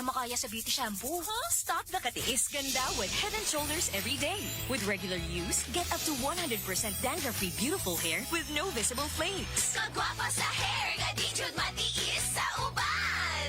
makaya sa beauty shampoo. Huh? Stop the katiis ganda with Head & Shoulders every day. With regular use, get up to 100% dandruff-free beautiful hair with no visible flakes. Kagwapa sa hair, nga di jud matiis sa uban.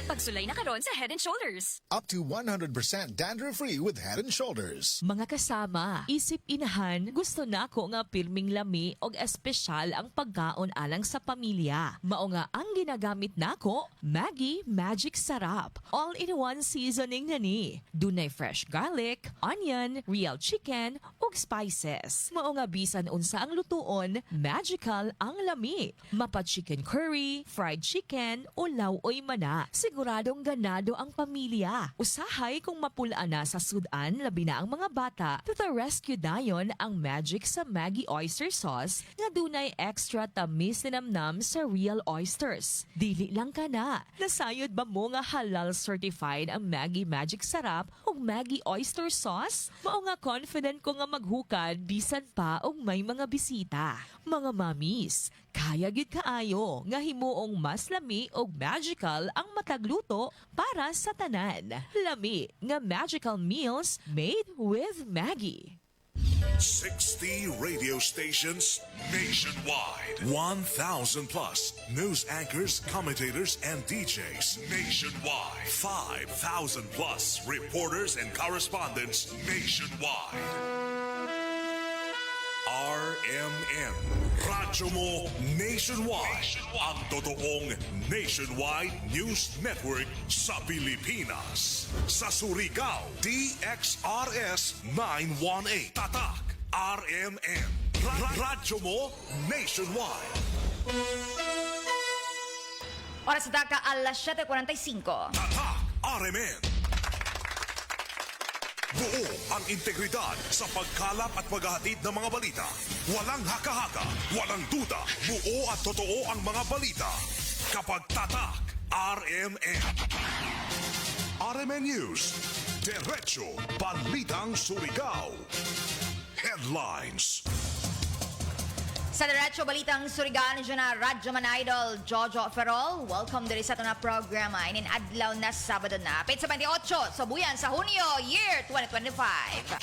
Pagsulay na karon sa Head & Shoulders. Up to 100% dandruff-free with Head & Shoulders. Mga kasama, isip inahan, gusto nako nga pirming lami og espesyal ang pagkaon alang sa pamilya. Mao nga ang ginagamit nako, Maggi Magic Sarap. All-in-one seasoning na ni. Dunay fresh garlic, onion, real chicken ug spices. Mao nga bisan unsa ang lutuon, magical ang lami. Mapa chicken curry, fried chicken o lawoy mana. Siguradong ganado ang pamilya. Usahay kung mapulaan na sa sudan labi na ang mga bata, to the rescue dayon ang magic sa Maggi oyster sauce nga dunay extra tamis na namnam sa real oysters. Dili lang kana, nasayod ba mo nga halal certified ang Maggi Magic Sarap ug Maggi oyster sauce? Mao nga confident ko nga maghukad bisan pa og may mga bisita. Mga mamis, kaya gid kaayo nga himuong mas lami og magical ang matagluto para sa tanan. Lami nga magical meals made with Maggi. 60 radio stations nationwide. 1,000 plus news anchors, commentators, and DJs nationwide. 5,000 plus reporters and correspondents nationwide. RMN. Radyo mo nationwide. Ang totoong nationwide news network sa Pilipinas. Sa Surigao, DXRS 918. Tatak RMN. Radyo mo nationwide. Oras sa Daka, alas 7:45. Tatak RMN. Buo ang integridad sa pagkalap at paghahatid ng mga balita. Walang haka-haka, walang duda. Buo at totoo ang mga balita. Kapag tatak, RMN. RMN News. Diretso Balitang Surigao. Headlines. Sa Diretso Balitang Surigao, nandiyan na Radyo Man Idol, Jojo Ferrol. Welcome diri sa ito na programa. Inin adlaw na Sabado na. Pit sa 28, sa buyan sa Hunyo, year 2025.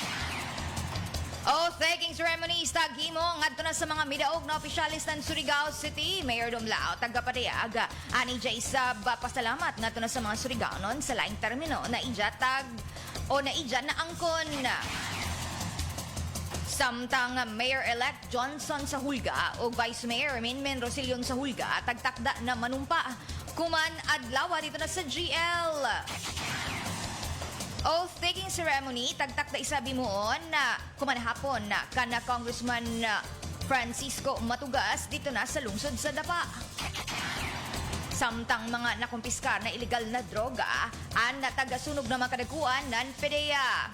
Oath-taking ceremonies taghimo ngadto na sa mga midaog na opisyalis ng Surigao City. Mayor Dumlao, taga-Padayag, ani J. Sab, pasalamat ngadto na sa mga Surigaonon sa laing termino na ija na angkon. Samtang Mayor-elect Johnson sa Hulga o Vice Mayor Minmin Rosilion sa Hulga tagtakda na manumpa kuman adlaw dito na sa GL. Oath-taking ceremony tagtakda isabi moon na kuman hapon na kana Congressman Francisco Matugas dito na sa lungsod sa Dapa. Samtang mga nakumpiskar na illegal na droga ang natagasunog na mga kadakuan ng PDEA.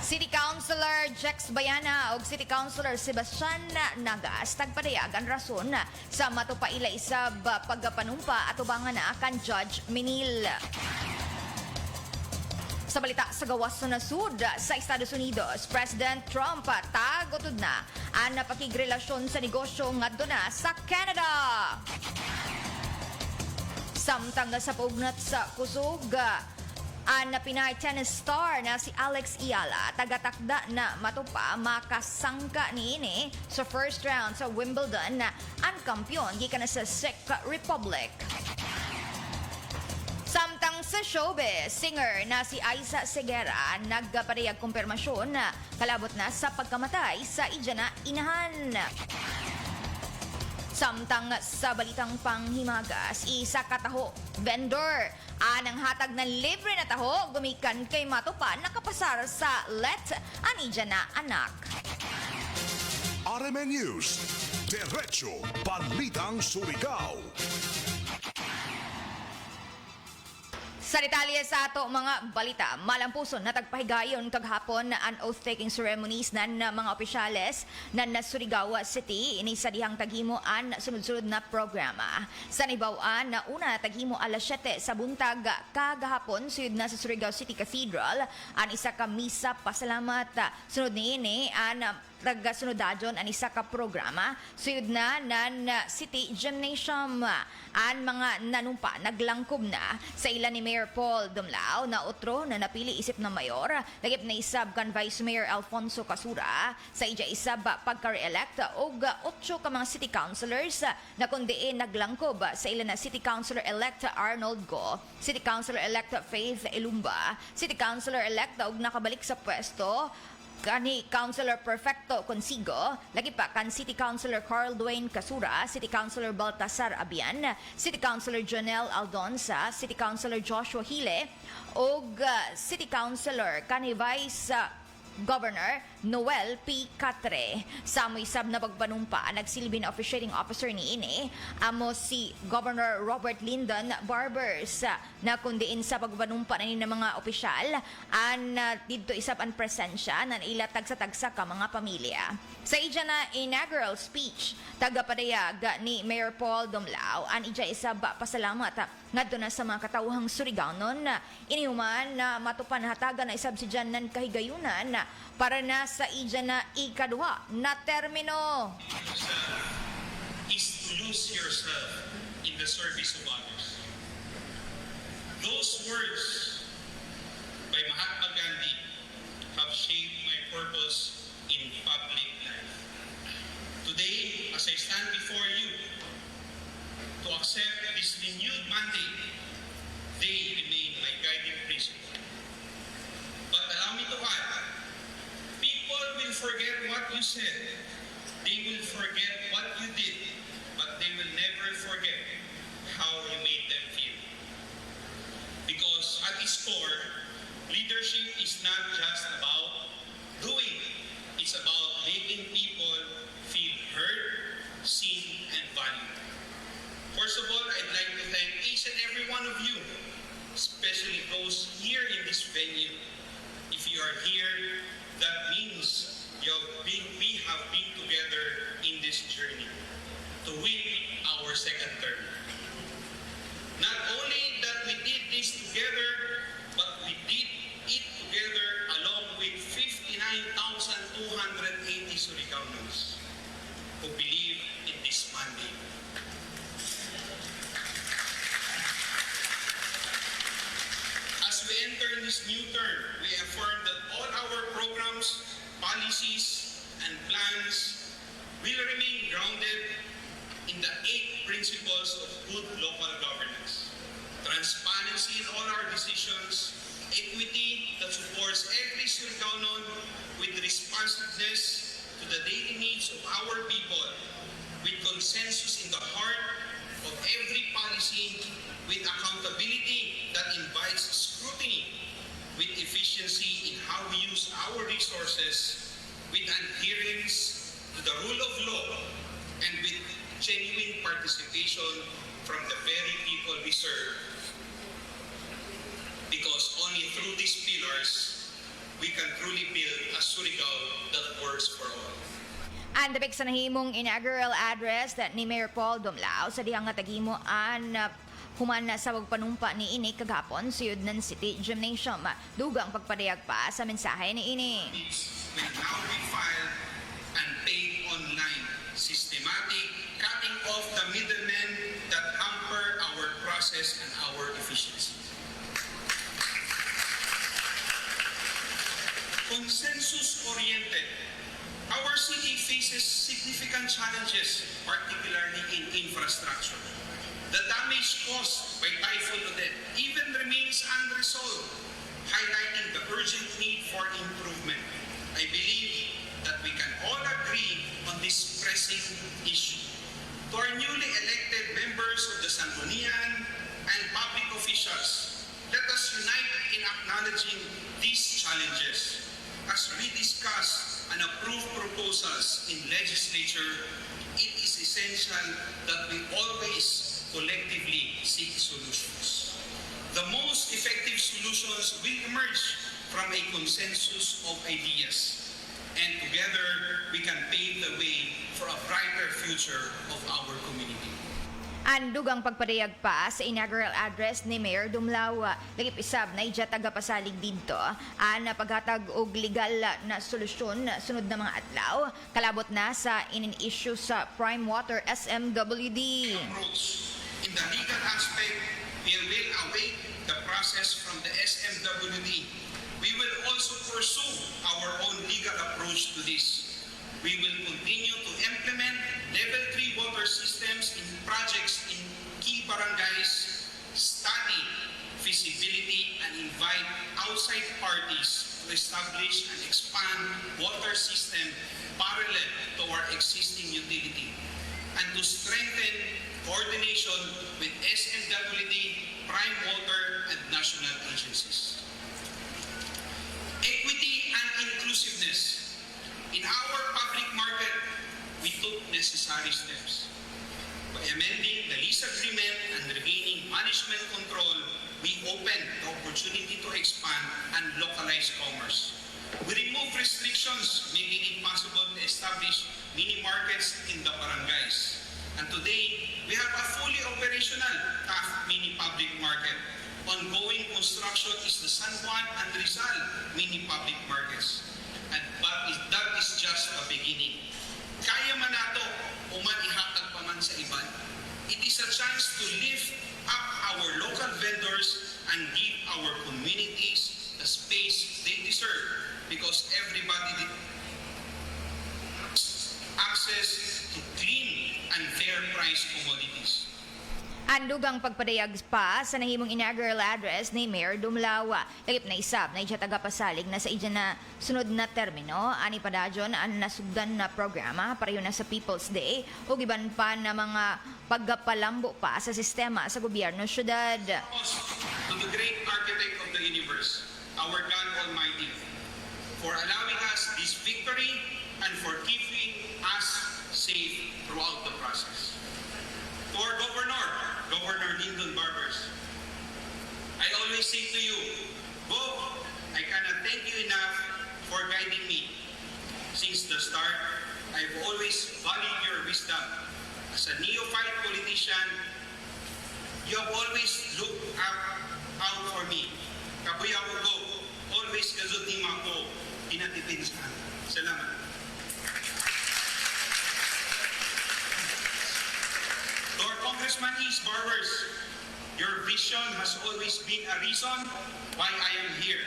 City Councilor Jex Bayana ug City Councilor Sebastian Nagas tagpadayag ang rason sa matupaila isab pagpanumpa at ubangan na kan Judge Minil. Sa balita sa gawas sa nasud sa Estados Unidos, President Trump tagotod na ang napakigrelasyon sa negosyo ngadto na sa Canada. Samtang sa pugnat sa kusog, ang Pinay tennis star na si Alex Iala tagatakda na matupa makasangka niini sa first round sa Wimbledon na ang kampyon gikan sa Czech Republic. Samtang sa showbiz, singer na si Aiza Segura nagpapadayag kumpirmasyon na kalabot na sa pagkamatay sa ija na inahan. Samtang sa balitang panghimagas, isa kataho vendor anang hatag ng libre na taho gumikan kay matupa nakapasar sa Let Anidya na anak. RMN News. Diretso Balitang Surigao. Sa detalye sa ato mga balita, malampuson na tagpahigayon kaghapon na ang oath-taking ceremonies ng mga opisyales ng Surigao City ini sa dihang taghimo ang sunod-sunod na programa. Sa nibawaan na una taghimo alas 7 sa buntag kagahapon suyod na sa Surigao City Cathedral ang isa ka misa pasalamat. Sunod niini ang tagasunodadyon ang isa ka programa suyod na nan City Gymnasium. An mga nanumpa naglangkob na sa ilan ni Mayor Paul Dumlao na otro na napili isip na mayor, lagip na isab kan Vice Mayor Alfonso Casura sa ija isab pagka-re-elect og 8 ka mga city councilors na kundiin naglangkob sa ilan na City Councilor-elect Arnold Go, City Councilor-elect Faith Ilumba, City Councilor-elect og nakabalik sa pwesto kani Councilor Perfecto Consigo, lagi pa kan City Councilor Carl Dwayne Casura, City Councilor Baltasar Abian, City Councilor Jonel Aldonza, City Councilor Joshua Hile, og City Councilor kani Vice Governor Noel P. Catre. Sa amoy sab na pagbanumpa, nagsilbi na officiating officer ni ini, amo si Governor Robert Lyndon Barbers, na kundiin sa pagbanumpa na ni ng mga opisyal, dito isab ang presensya na ila tagsa-tagsa ka mga pamilya. Sa ija na inaugural speech, tagapadayag ni Mayor Paul Dumlao, an ija isab pasalamat ngadto na sa mga katawhang Surigao-non, inihuman na matupan hatagan na isab si Janan kahigayunan para na sa ija na ikaduha na termino. Is to lose yourself in the service of others. Those words by Mahatma Gandhi have shaped my purpose in public life. Today, as I stand before you to accept this renewed mandate, they remain my guiding principle. But allow me to add, people will forget what you said. They will forget what you did, but they will never forget how you made them feel. Because at its core, leadership is not just about doing. It's about making people feel heard, seen, and valued. First of all, I'd like to thank each and every one of you, especially those here in this venue. If you are here, that means we have been together in this journey to win our second term. Not only that we did this together, but we did it together along with 59,280 Suricaunans who believe in this mandate. As we enter this new term, we affirm that all our programs, policies, and plans will remain grounded in the 8 principles of good local governance. Transparency in all our decisions, equity that supports every Surigao-non with responsiveness to the daily needs of our people, with consensus in the heart of every policy, with accountability that invites scrutiny, with efficiency in how we use our resources, with adherence to the rule of law, and with genuine participation from the very people we serve. Because only through these pillars, we can truly build a Surigao that works for all. And the sa nahimong inaugural address that ni Mayor Paul Dumlao sa dihang nga taghimuan human sa pagpanumpa ni ini kagapon suyod ng City Gymnasium. Dugang pagpadayag pa sa mensahe ni ini. Will now be filed and paid online. Systematic cutting off the middlemen that hamper our process and our efficiency. Consensus-oriented. Our city faces significant challenges, particularly in infrastructure. The damage caused by Typhoon Odette even remains unresolved, highlighting the urgent need for improvement. I believe that we can all agree on this pressing issue. To our newly elected members of the Sangguniang and public officials, let us unite in acknowledging these challenges. As we discuss and approve proposals in legislature, it is essential that we always collectively seek solutions. The most effective solutions will emerge from a consensus of ideas, and together we can pave the way for a brighter future of our community. Andugang pagpadayag pa sa inaugural address ni Mayor Dumlao. Lagip isab na ija tagapasalig dito na paghatag og legal na solusyon sunod na mga adlaw kalabot na sa inin-issue sa Prime Water SMWD. Approach. In the legal aspect, we will await the process from the SMWD. We will also pursue our own legal approach to this. We will continue to implement level 3 water systems in projects in key barangays, study feasibility, and invite outside parties to establish and expand water system parallel to our existing utility, and to strengthen coordination with SMWD, Prime Water, and national agencies. Equity and inclusiveness. In our public market, we took necessary steps. By amending the lease agreement and regaining management control, we opened the opportunity to expand and localize commerce. We removed restrictions making it possible to establish mini markets in the barangays. And today, we have a fully operational TAF mini public market. Ongoing construction is the San Juan and Rizal mini public markets. But that is just the beginning. Kaya man nato o man ihatag pa man sa iban. It is a chance to lift up our local vendors and give our communities the space they deserve, because everybody access to clean and fair price commodities. Andugang pagpadayag pa sa nahimong inaugural address ni Mayor Dumlao. Lagip na isab na ija tagapasalig na sa ija na sunod na termino ani padadyon ang nasugdan na programa pareho na sa People's Day o giban pa na mga paggapalambo pa sa sistema sa gobyerno syudad. To the great architect of the universe, our God Almighty, for allowing us this victory and for keeping us safe throughout the process. To our Governor Lyndon Barbers, I always say to you, Bob, I cannot thank you enough for guiding me. Since the start, I've always valued your wisdom. As a neophyte politician, you have always looked out for me. Kabuya ko go, always kazuting ako, pinatipin sa akin. Salamat. To our Congressman East Barbers, your vision has always been a reason why I am here.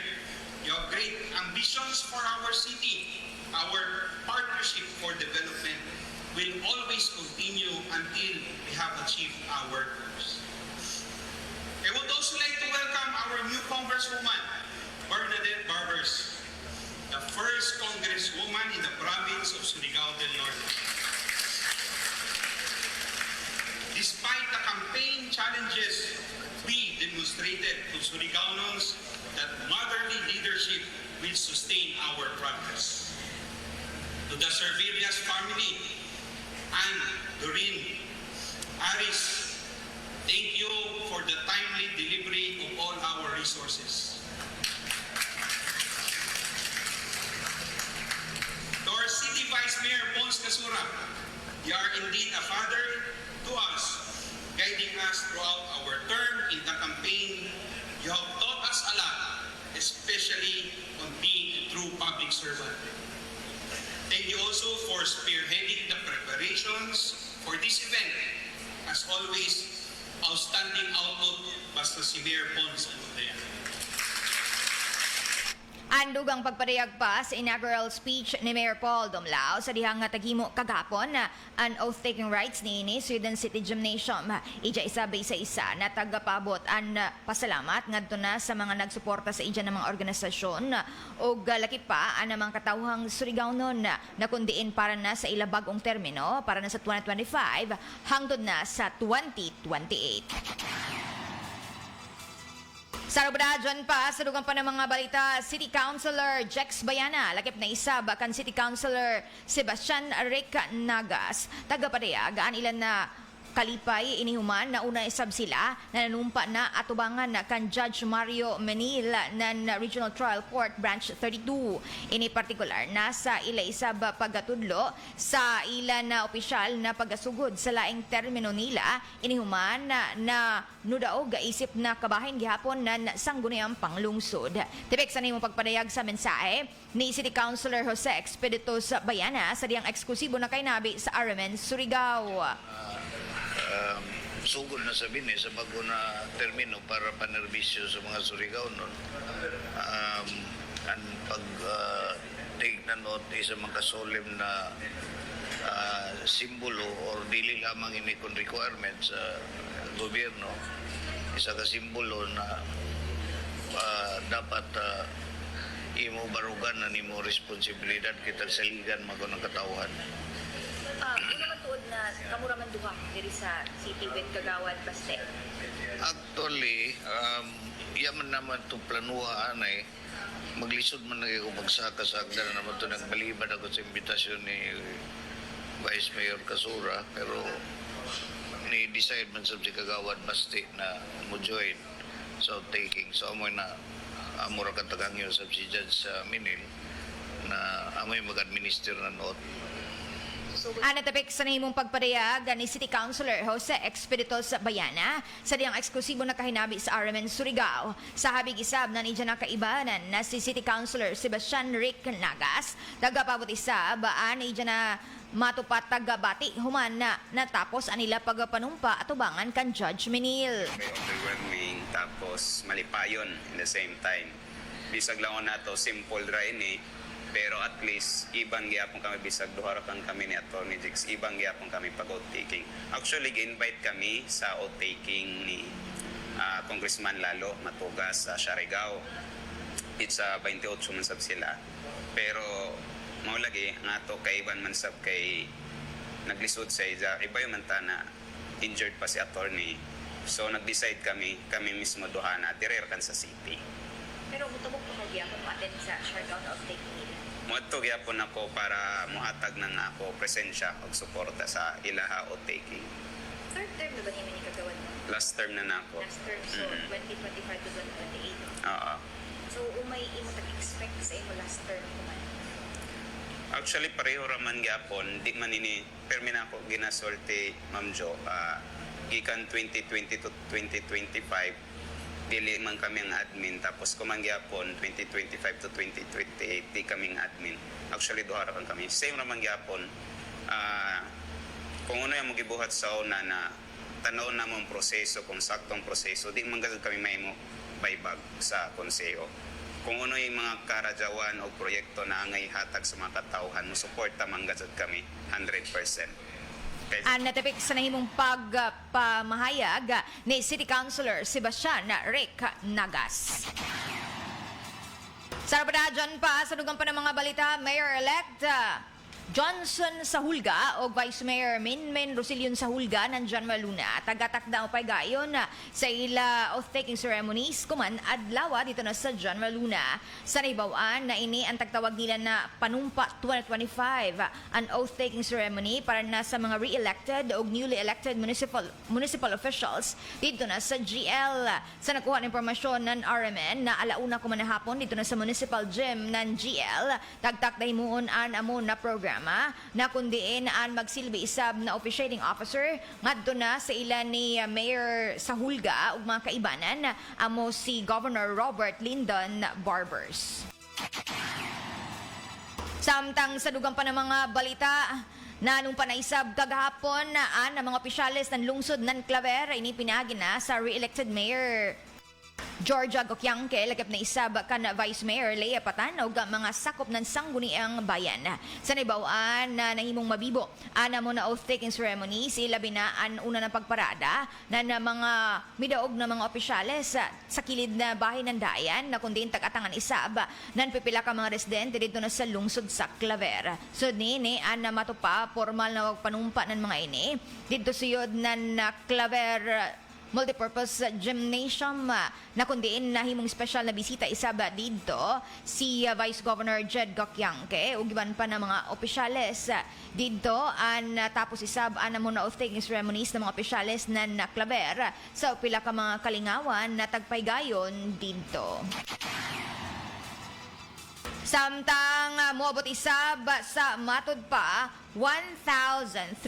You have great ambitions for our city. Our partnership for development will always continue until we have achieved our goals. I would also like to welcome our new Congresswoman, Bernadette Barbers, the first Congresswoman in the province of Surigao del Norte. Despite the campaign challenges, we demonstrated to Surigaonons that motherly leadership will sustain our progress. To the Servilias family and Doreen, Aris, thank you for the timely delivery of all our resources. To our City Vice Mayor Pons Casura, you are indeed a father to us, guiding us throughout our term in the campaign. You have taught us a lot, especially on being a true public servant. Thank you also for spearheading the preparations for this event. As always, outstanding outlook basta si Mayor Pons Anudea. Andugang pagpadayag pa sa inaugural speech ni Mayor Paul Dumlao sa dihang tagimo kagapon ang oath-taking rights ni Sweden City Gymnasium. Ija isabay sa isa na tagapabot ang pasalamat ngadto na sa mga nagsuporta sa ija ng mga organisasyon o laki pa ang mga katawhang Surigaonon na kundiin para na sa ilabagong termino para na sa 2025 hangtod na sa 2028. Sa Robradyon pa, sa dugang pa ng mga balita, City Councilor Jex Bayana, lakip na isab kan City Councilor Sebastian Rick Nagas, tagapadayag, ilan na kalipay inihuman na una isab sila na nanumpa na atubangan kan Judge Mario Menil ng Regional Trial Court Branch 32. Ini partikular na sa ila isab paggatudlo sa ilan na opisyal na pagasugod sa laing termino nila inihuman na nudaog isip na kabahin gihapon ng sangguniang panglungsod. Tibek sa nimo pagpadayag sa mensahe ni City Councilor Jose Expedito sa Bayana sa diyang eksklusibo na kay nabi sa RMN Surigao. Sugod na sabihin sa bago na termino para panerbisyo sa mga Surigao nun. Ang take na note sa mga solemn na simbolo or dili lamang ini kon requirements sa gobyerno, isa ka simbolo na dapat imo barugan na nimo responsibilidad kita saligan mago ng katawhan. Una man tuod na kamura man duha diri sa City with Kagawad Baste. Actually, yaman naman itong planuhaan maglisod man na ako magsaka-sagda na naman ito nagbalibad ako sa imbitasyon ni Vice Mayor Kasura, pero ni-decide man sa si Kagawad Baste na mo-join sa outtaking. So amoy na amura katagang yun sa si Judge Minil na amoy mag-administer na note. Natapik sa nahimong pagpadayag ni City Councilor Jose Expedito sa Bayana sa diyang eksklusibo na kahinabi sa RMN Surigao. Sa habig isab na nidya na kaibanan na si City Councilor Sebastian Rick Nagas, tagapabot isab nidya na matupat tagabati human na natapos anila pagpanumpa at ubangan kan Judge Menil. May overwhelming tapos malipayon in the same time. Bisag lang nato simple ra ini. Pero at least, ibang gyapon kami bisag duharakan kami ni Attorney Jix, ibang gyapon kami pag-outtaking. Actually, gi-invite kami sa outtaking ni Congressman Lalo Matugas sa Siargao. It's 28 man sab sila. Pero, maulagi, nga to kay Ivan man sab kay naglisod sa iba yung manta na injured pa si Attorney. So, nag-decide kami mismo duha na direr kan sa city. Pero mutabok pa magyapon patin sa Siargao na outtaking nila. Muadto gyapon ako para muhatag ng ako presensya o suporta sa ilaha o taking. Third term na ba niya ni Kagawad mo? Last term na nako. Last term, so 2025 to 2028. Oo. So umay imo tag-expect sa imo last term kuman? Actually pareho raman gyapon, di man ini permi na ako ginasorte Ma'am Jo. Gikan 2020 to 2025 dili man kami ang admin, tapos kumangyapon 2025 to 2028 di kaming admin. Actually duhara kan kami same naman gyapon. Kung ano yung magibuhat sa una na tanaw na mong proseso, kung saktong proseso, di man gazad kami may mo baybag sa konseyo. Kung ano yung mga karadyawan o proyekto na angay hatag sa mga katauhan mo, suporta man gazad kami 100%. Natapik sa nahimong pagpamahayag ni City Councilor Sebastian Rick Nagas. Sa dyan pa, sa dugang pa ng mga balita, Mayor-elect Johnson Sahulga o Vice Mayor Minmin Rosilion Sahulga ng John Maluna tagatakda o paygayon sa ila oath-taking ceremonies kuman adlawa dito na sa John Maluna. Sa naibawaan na ini ang tagtawag nila na Panumpa 2025, an oath-taking ceremony para na sa mga re-elected o newly elected municipal officials dito na sa GL. Sa nakuha ng impormasyon ng RMN na alauna kuman na hapon dito na sa Municipal Gym ng GL, tagtak na himuon an amon na program na kundiin ang magsilbi isab na officiating officer ngadto na sa ilan ni Mayor Sahulga ug mga kaibanan amo si Governor Robert Lyndon Barbers. Samtang sa dugang pa ng mga balita, nanong panaisab kagahapon na mga opisyales ng lungsod ng Claver ini pinagi na sa re-elected Mayor Georgia Gokyangke, lagap na isab kan Vice Mayor Lea Patanog mga sakop ng sangguniang bayan. Sa naibawaan na nahimong mabibo, ana mo na oath-taking ceremony, sila binaan una ng pagparada na mga midaog na mga opisyales sa kilid na bahay ng dayan na kundi tag-atangan isab nan pipila ka mga residente dito na sa lungsod sa Claver. So nini, ana matupa, formal na wagpanumpa ng mga ini. Dito siyod ng Claver multipurpose gymnasium na kundiin na himong special na bisita isab didto si Vice Governor Jed Gokyangke ug iban pa na mga opisyales didto an tapos isab an muna oath-taking ceremonies ng mga opisyales na naklaber sa pila ka mga kalingawan na tagpaygayon didto. Samtang moabot isab sa matud pa 1,300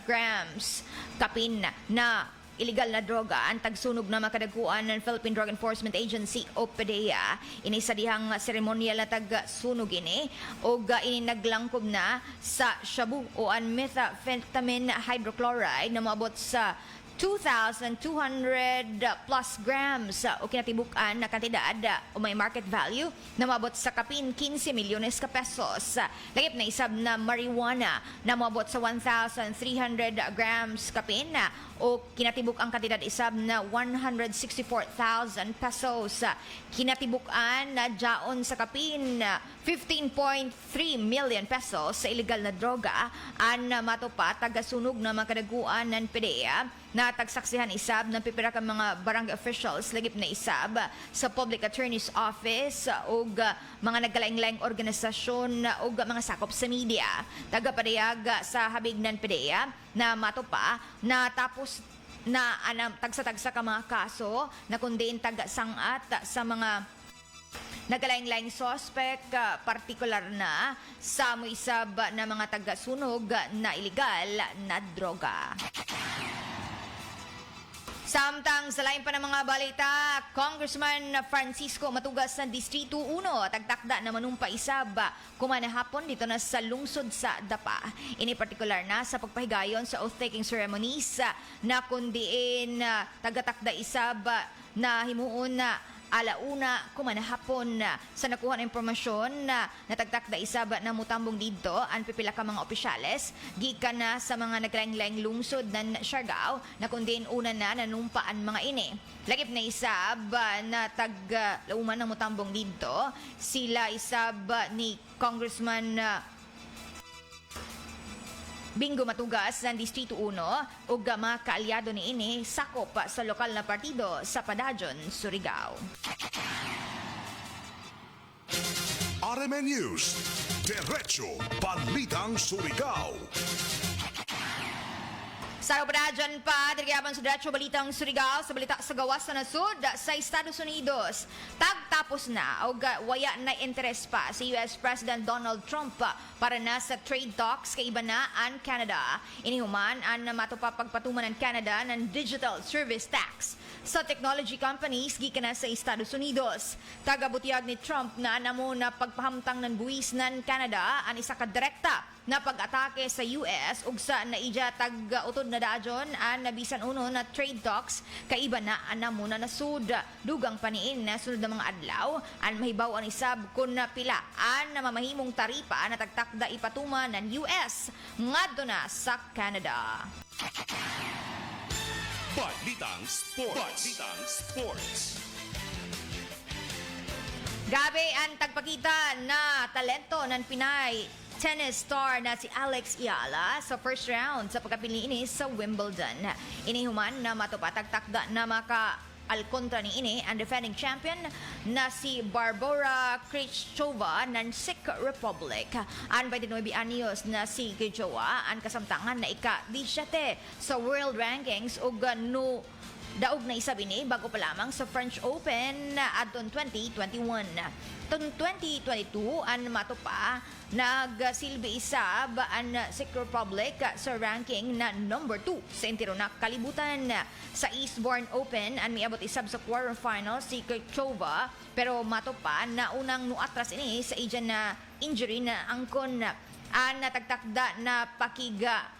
grams kapin na illegal na droga ang tagsunog na makadagkuan ng Philippine Drug Enforcement Agency o PDEA. Ini sa dihang seremonyal na tagsunog ini o ini naglangkob na sa shabu o methamphetamine hydrochloride na moabot sa 2,200 plus grams o kinatibukan na kantidad o may market value na mabot sa kapin 15 milyones ka pesos. Lagip na isab na marijuana na mabot sa 1,300 grams kapin o kinatibuk ang kantidad isab na 164,000 pesos. Kinatibukan na jaon sa kapin 15.3 million pesos sa illegal na droga an matupa tagasunog na makadaguan ng PDEA na tagsaksihan isab ng pipira ka mga barangay officials lagip na isab sa Public Attorney's Office o mga nagkalaing-laing organisasyon o mga sakop sa media. Tagapadayag sa habig ng PDEA na matupa na tapos na tagsa-tagsa ka mga kaso na kundiin taga-sangat sa mga nagalaing-laing suspect, partikular na sa isab na mga taga-sunog na illegal na droga. Samtang sa lain pa ng mga balita, Congressman Francisco Matugas ng Distrito 1 tagtakda na manumpa isab kumanahapon dito na sa lungsod sa Dapa. Ini partikular na sa pagpahigayon sa oath-taking ceremonies na kundiin tagatakda isab na himuon na alauna kumanahapon sa nakuha ng impormasyon na natagtakda isab na mutambong dito ang pipila ka mga opisyales gikan na sa mga naglaing-laing lungsod ng Siargao na kundin una na nanumpaan mga ini. Lagip na isab na taglauman ng mutambong dito sila isab ni Congressman Bingo Matugas ng Distrito 1 ug mga kaalyado ni ini sakop sa lokal na partido sa Padayon, Surigao. RMN News, Diretso Balitang Surigao. Sa Padayon pa, dirigyaban sa Diretso Balitang Surigao sa balita sa gawas na nasud sa Estados Unidos. Tagtapos na o waya na interes pa si US President Donald Trump para na sa trade talks kay iba na ang Canada. Inihuman ang matupapagpatuman ng Canada ng digital service tax sa technology companies gikan na sa Estados Unidos. Tagabutiyag ni Trump na namo na pagpahamtang ng buwis ng Canada ang isa ka direkta na pag-atake sa US ug sa naidya tag-utod na dajon ang nabisan uno na trade talks kay iba na muna nasud. Dugang paniin na sunod na mga adlaw ang mahibaw ang isab kun na pila ang mamahimong taripa na tagtakda ipatuma ng US ngadto na sa Canada. Balitang Sports. Gabi ang tagpakita na talento ng Pinay tennis star na si Alex Eala sa first round sa pagkapili ini sa Wimbledon. Inihuman na matupatagtakda na alkontra ni ini ang defending champion na si Barbora Krejcikova ng Czech Republic. Ang 29 anyos na si Krejcikova ang kasamtangan na ika-17 sa world rankings ug daog na isab ini bago pa lamang sa French Open adton 2021. Tong 2022 ang matupa nagsilbi isab ang Czech Republic sa ranking na number 2 sa entero na kalibutan. Sa Eastbourne Open ang miabot isab sa quarterfinal si Krejcikova pero matupa na unang nuatras ini sa iyan na injury na angkon ang natagtakda na pakiga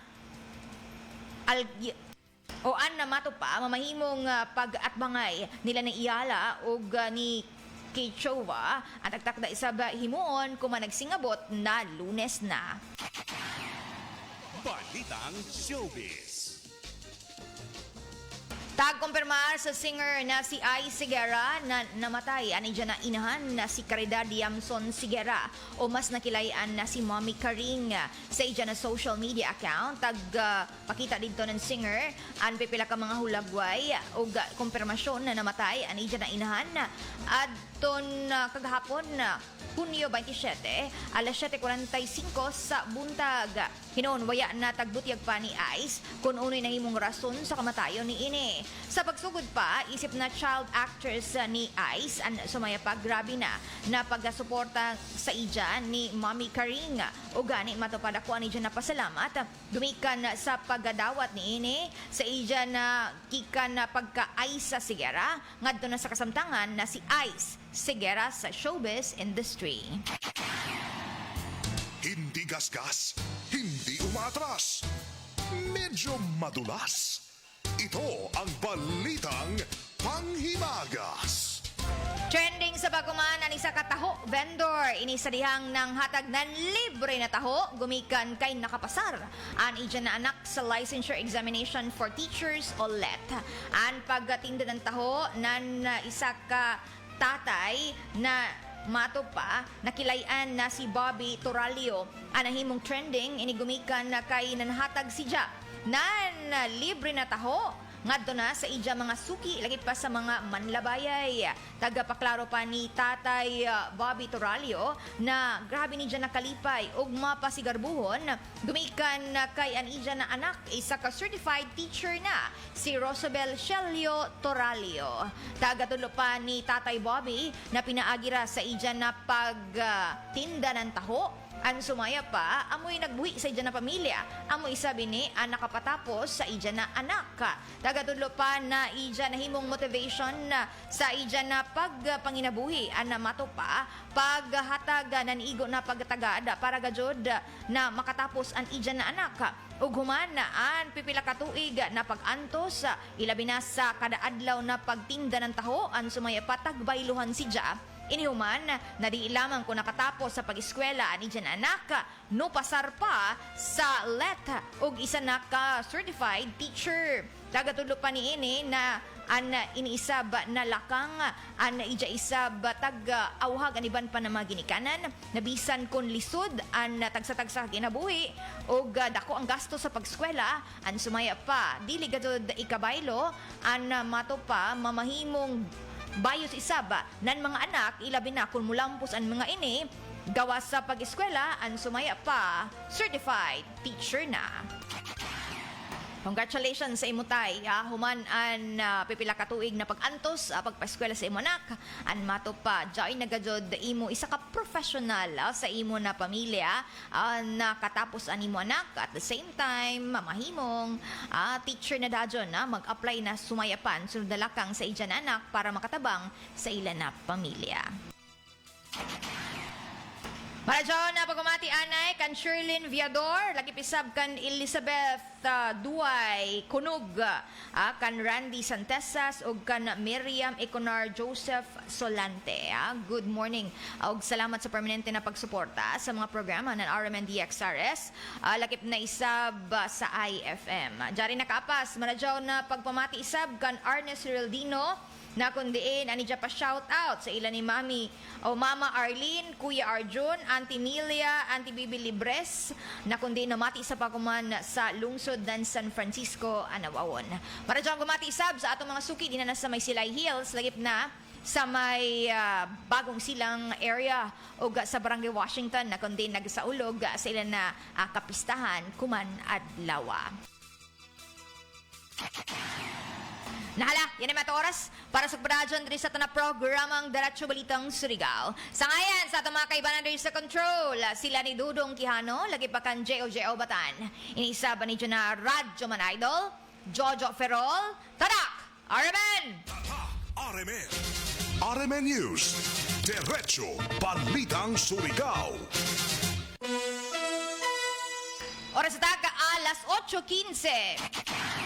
o an na matupa mamahimong pag-atbangay nila ni Eala o ni Krejcikova ang tagtakda isab himuon kung managsingabot na Lunes na. Balitang Showbiz. Tagkumpirmar sa singer na si Ai Sigera na namatay ani dyan na inahan na si Caridad Yamson Sigera o mas nakilayan na si Mommy Karing sa dyan na social media account. Pakita dito ng singer an pipila ka mga hulagway o kumpirmasyon na namatay ani dyan na inahan at kagahapon Hunyo 27, alas 7:45 sa buntag. Hinoon, waya na tagbutyag pa ni Ice kung uno'y nahimong rason sa kamatayon ni Ine. Sa pagsugod pa, isip na child actress ni Ice ang sumaya pa grabe na pagsuporta sa ija ni Mommy Karing. O gani matupad ako ani dyan na pasalamat. Dumikan sa paggadawat ni Ine sa ija na kikan na pagka-Ice sa Sigera ngadto na sa kasamtangan na si Ice Sigera sa showbiz industry. Hindi gasgas, hindi umatras, medyo madulas. Ito ang balitang panghimagas. Trending sa baguman ang isa ka taho vendor inisadihang ng hatag ng libre na taho gumikan kay nakapasar an ijan na anak sa licensure examination for teachers o LET. An pagtinda ng taho nan isa ka tatay na mato pa nakilayan na si Bobby Toralio anahimong trending inigumikan na kay nanhatag si Ja nan libre na taho ngadto na sa ija mga suki lagi pa sa mga manlabayay. Tagapaklaro pa ni Tatay Bobby Toralio na grabe ni dyan nakalipay ug mapasigarbuhon gumikan kay an ija na anak isa ka certified teacher na si Rosabel Shelio Toralio. Tagatulo pa ni Tatay Bobby na pinaagira sa ija na pagtinda ng taho. Ang sumaya pa, amoy nagbuhi sa ija na pamilya. Amoy sabi ni, ang nakapatapos sa ija na anak. Tagatudlo pa na ija na himong motivation sa ija na pagpanginabuhi. Ang namato pa, paghatag ng igo na pagtagada para gajod na makatapos ang ija na anak. Ug human na ang pipila ka tuig na pag-antos, ilabi na sa kada adlaw na pagtinda ng taho, ang sumaya pa tagbayluhan si Ja. Inihuman na di lamang kung nakatapos sa pag-eskwela ani dyan anak, no pasar pa sa LET ug isa na ka certified teacher. Tagatulo pa ni ini na an iniisab na lakang an ija isab tag-awhag aniban pa na mga ginikanan nabisan kon lisod an tagsa-tagsa kinabuhi ug dako ang gasto sa pag-eskwela an sumaya pa dili gadud ikabaylo an mato pa mamahimong bayos isaba nan mga anak ilabi na kung mulampos ang mga ini gawa sa pag-eskwela ang sumaya pa certified teacher na. Congratulations sa imutay. Human an pipila ka tuig na pag-antos pagpa-eskwela sa imo anak. An mato pa jay nagajod imo isa ka professional sa imo na pamilya na katapos an imo anak at the same time mamahimong teacher na dajon mag-apply na sumayapan sunod na lakang sa ijan anak para makatabang sa ilan na pamilya. Marajaw na pagmamati anay kan Sherlyn Viador, lagi pisab kan Elizabeth Duay Kunog, kan Randy Santesas ug kan Miriam Econar Joseph Solante. Good morning ug salamat sa permanente na pagsuporta sa mga programa ng RMN DXRS. Lakip na isab sa IFM. Jari nakapas marajaw na pagpamati isab kan Arnes Realdino na kundiin ani pa shout out sa ilan ni Mami o Mama Arlene, Kuya Arjun, Auntie Milia, Auntie Bibi Libres na kundi namati sa pakuman sa lungsod ng San Francisco, Anawawon. Para dyan gumati isab sa atong mga suki din na sa may Silay Hills, lagip na sa may bagong silang area o sa Barangay Washington na kundi nagsaulog sa ilan na kapistahan kuman adlaw. Nahala, yan ay mata oras para sa paradyon diri sa tanang programang Diretso Balitang Surigao. Sa ngayon, sa itong mga kaibanan diri sa control, sila ni Dudong Quijano, lagi pa kan J.O.J. Batan. Iniisa ba ni na Radyo Man Idol, Jojo Ferrol, Tadak, RMN! Tatak RMN. RMN News. Diretso Balitang Surigao. Oras sa taga, alas 8:15.